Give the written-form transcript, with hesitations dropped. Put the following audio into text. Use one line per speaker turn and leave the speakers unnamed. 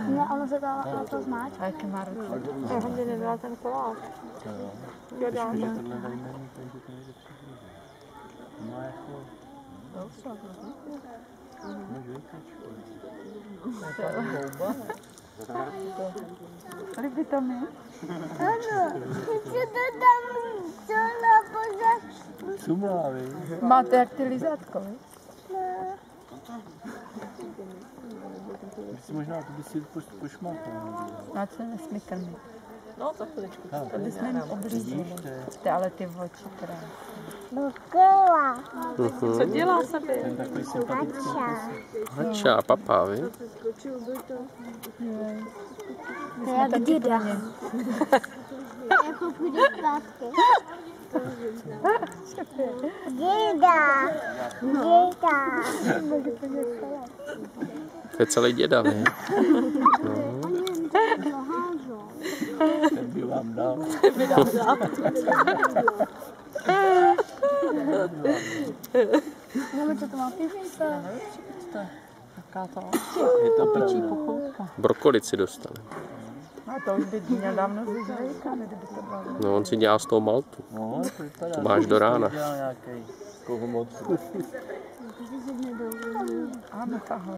No, ono se dá na to zmáčk.
A jaký má ruce?
Já jsem nebyla ten koláč.
Jo, tohle dají není, takže to nejde přijít. Má jako... Máš vejkačku.
Líbí to mi?
Ano, co to tam celá pořád?
Cumlá, víš?
Máte jak ty lizátko, víš?
Když možná to by si pošmákal.
Na co nesmí krmit?
No, za chviličku.
To bys měl oblíznout. Ale ty oči krásné.
Dokola.
Co dělá sebe?
Ten takový sympatický
Hača, papá, víš?
To je jak děda. Jako půjde zpátky. Děda. Děda.
To je celý děda, víš?
ten by vám dal.
Nebo co to má pěšinka?
Jaká to?
Je to
Pičí
pravda.
pochouka.
Brokoli si dostane.
A to už by měl dávno s vejkami, kdyby to bylo.
No, on si dělá z toho maltu.
No, to vypadá.
To máš do rána.
Dělá nějaký kohomot.
To si sedne do...
A mucha ho.